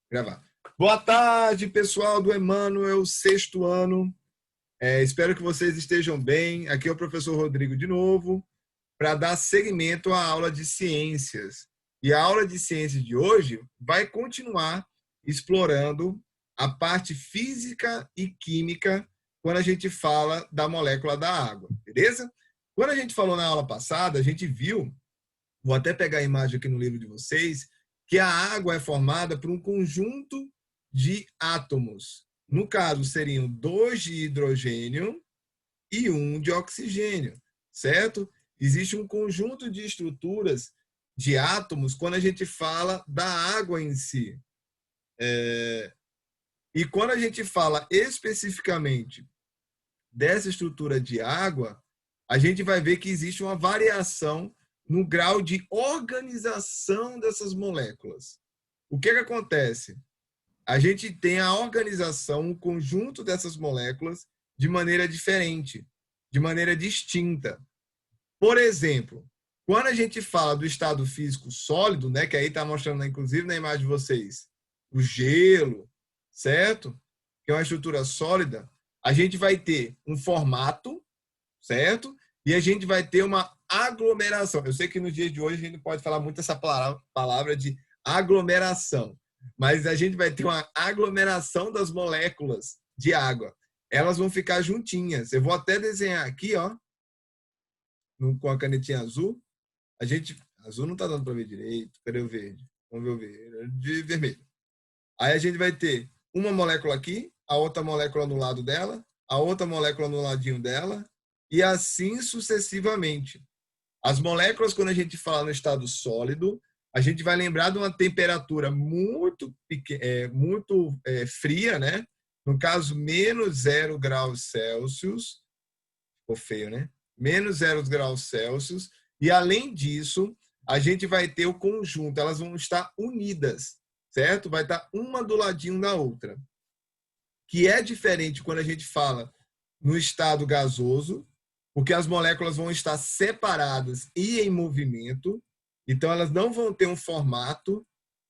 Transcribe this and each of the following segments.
Gravar. Boa tarde, pessoal do Emmanuel, sexto ano. Espero que vocês estejam bem. Aqui é o professor Rodrigo de novo, para dar seguimento à aula de ciências. E a aula de ciências de hoje vai continuar explorando a parte física e química quando a gente fala da molécula da água, beleza? Quando a gente falou na aula passada, a gente viu, vou até pegar a imagem aqui no livro de vocês, que a água é formada por um conjunto de átomos. No caso, seriam 2 de hidrogênio e 1 de oxigênio, certo? Existe um conjunto de estruturas de átomos quando a gente fala da água em si. E quando a gente fala especificamente dessa estrutura de água, a gente vai ver que existe uma variação no grau de organização dessas moléculas. O que acontece? A gente tem a organização, um conjunto dessas moléculas de maneira diferente, de maneira distinta. Por exemplo, quando a gente fala do estado físico sólido, né, que aí está mostrando, inclusive, na imagem de vocês, o gelo, certo? Que é uma estrutura sólida, a gente vai ter um formato, certo? E a gente vai ter uma aglomeração. Eu sei que nos dias de hoje a gente não pode falar muito essa palavra de aglomeração, mas a gente vai ter uma aglomeração das moléculas de água. Elas vão ficar juntinhas. Eu vou até desenhar aqui, ó, com a canetinha azul. Azul não está dando para ver direito. Cadê o verde? Vamos ver o verde. Vermelho. Aí a gente vai ter uma molécula aqui, a outra molécula no lado dela, a outra molécula no ladinho dela, e assim sucessivamente. As moléculas, quando a gente fala no estado sólido, a gente vai lembrar de uma temperatura muito fria, né? No caso, menos 0 graus Celsius. Ficou feio, né? Menos 0 graus Celsius. E, além disso, a gente vai ter o conjunto. Elas vão estar unidas, certo? Vai estar uma do ladinho da outra. Que é diferente quando a gente fala no estado gasoso, porque as moléculas vão estar separadas e em movimento, então elas não vão ter um formato,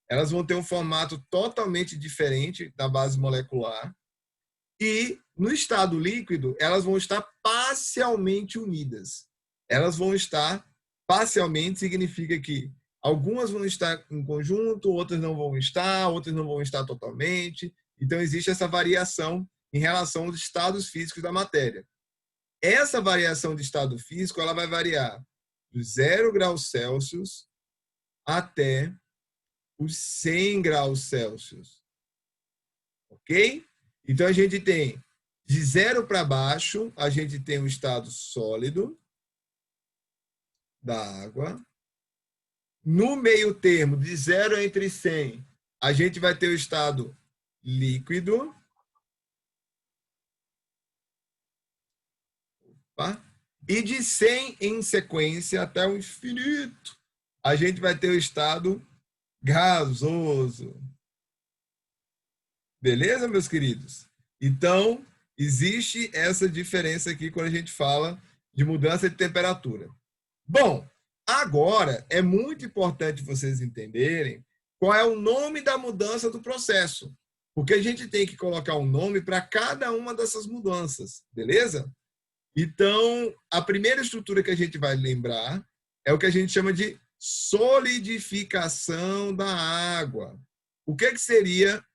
elas vão ter um formato totalmente diferente da base molecular, e no estado líquido elas vão estar parcialmente unidas. Elas vão estar parcialmente, significa que algumas vão estar em conjunto, outras não vão estar totalmente, então existe essa variação em relação aos estados físicos da matéria. Essa variação de estado físico ela vai variar dos 0 graus Celsius até os 100 graus Celsius. Ok? Então, a gente tem de 0 para baixo, a gente tem o estado sólido da água. No meio termo, de 0 entre 100, a gente vai ter o estado líquido. Tá? E de 100 em sequência até o infinito, a gente vai ter o estado gasoso. Beleza, meus queridos? Então, existe essa diferença aqui quando a gente fala de mudança de temperatura. Bom, agora é muito importante vocês entenderem qual é o nome da mudança do processo, porque a gente tem que colocar um nome para cada uma dessas mudanças, beleza? Então, a primeira estrutura que a gente vai lembrar é o que a gente chama de solidificação da água. O que seria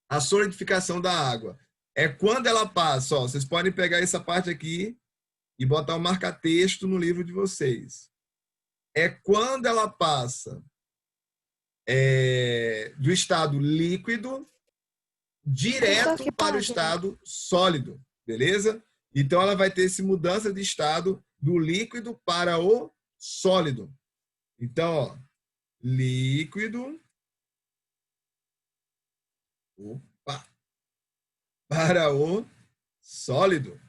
a solidificação da água? É quando ela passa, ó, vocês podem pegar essa parte aqui e botar o marca-texto no livro de vocês. É quando ela passa do estado líquido direto para o estado sólido, beleza? Então, ela vai ter essa mudança de estado do líquido para o sólido. Então, ó, líquido para o sólido.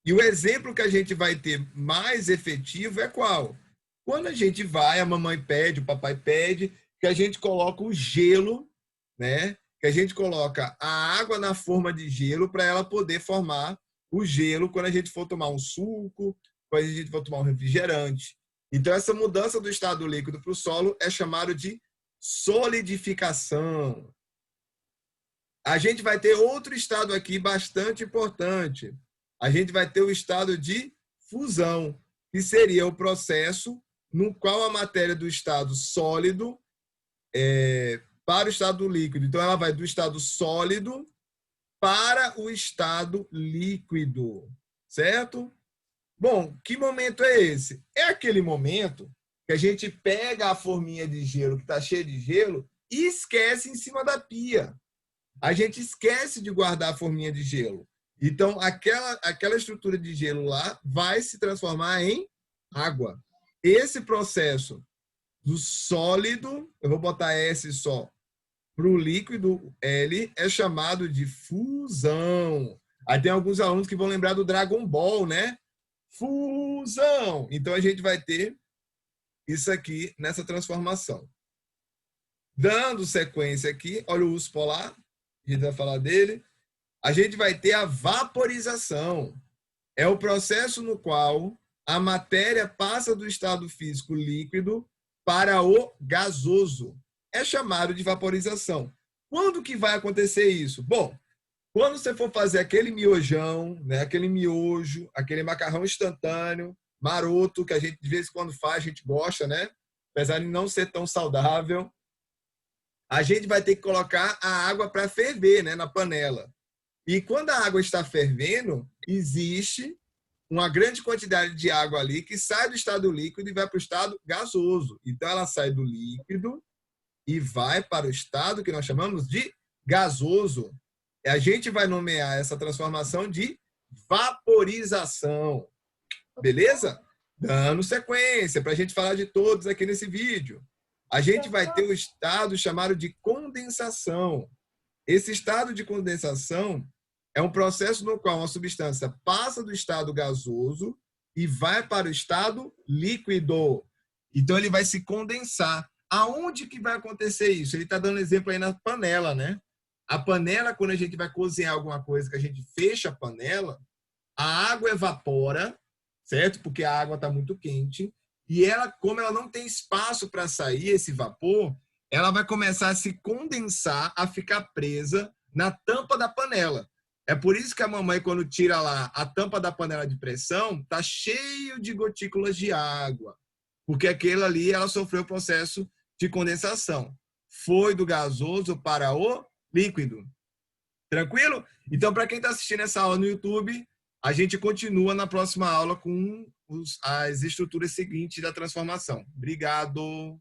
E o exemplo que a gente vai ter mais efetivo é qual? Quando a gente vai, a mamãe pede, o papai pede, que a gente coloca o gelo, né? Que a gente coloca a água na forma de gelo para ela poder formar o gelo quando a gente for tomar um suco, quando a gente for tomar um refrigerante. Então, essa mudança do estado líquido para o solo é chamado de solidificação. A gente vai ter outro estado aqui bastante importante. A gente vai ter o estado de fusão, que seria o processo no qual a matéria do estado sólido para o estado líquido. Então, ela vai do estado sólido para o estado líquido, certo? Bom, que momento é esse? É aquele momento que a gente pega a forminha de gelo que está cheia de gelo e esquece em cima da pia. A gente esquece de guardar a forminha de gelo. Então, aquela estrutura de gelo lá vai se transformar em água. Esse processo do sólido, eu vou botar S só, para o líquido L, é chamado de fusão. Aí tem alguns alunos que vão lembrar do Dragon Ball, né? Fusão! Então, a gente vai ter isso aqui nessa transformação. Dando sequência aqui, olha o urso polar, a gente vai falar dele. A gente vai ter a vaporização. É o processo no qual a matéria passa do estado físico líquido para o gasoso. É chamado de vaporização. Quando que vai acontecer isso? Bom, quando você for fazer aquele miojão, né, aquele miojo, aquele macarrão instantâneo, maroto, que a gente de vez em quando faz, a gente gosta, né? Apesar de não ser tão saudável, a gente vai ter que colocar a água para ferver, né, na panela. E quando a água está fervendo, existe uma grande quantidade de água ali que sai do estado líquido e vai para o estado gasoso. Então, ela sai do líquido e vai para o estado que nós chamamos de gasoso. A gente vai nomear essa transformação de vaporização. Beleza? Dando sequência, para a gente falar de todos aqui nesse vídeo. A gente vai ter o estado chamado de condensação. Esse estado de condensação é um processo no qual uma substância passa do estado gasoso e vai para o estado líquido. Então, ele vai se condensar. Aonde que vai acontecer isso? Ele está dando exemplo aí na panela, né? A panela, quando a gente vai cozinhar alguma coisa, que a gente fecha a panela, a água evapora, certo? Porque a água está muito quente. E ela, como ela não tem espaço para sair esse vapor, ela vai começar a se condensar, a ficar presa na tampa da panela. É por isso que a mamãe, quando tira lá a tampa da panela de pressão, tá cheio de gotículas de água. Porque aquela ali, ela sofreu o processo de condensação. Foi do gasoso para o líquido. Tranquilo? Então, para quem está assistindo essa aula no YouTube, a gente continua na próxima aula com as estruturas seguintes da transformação. Obrigado!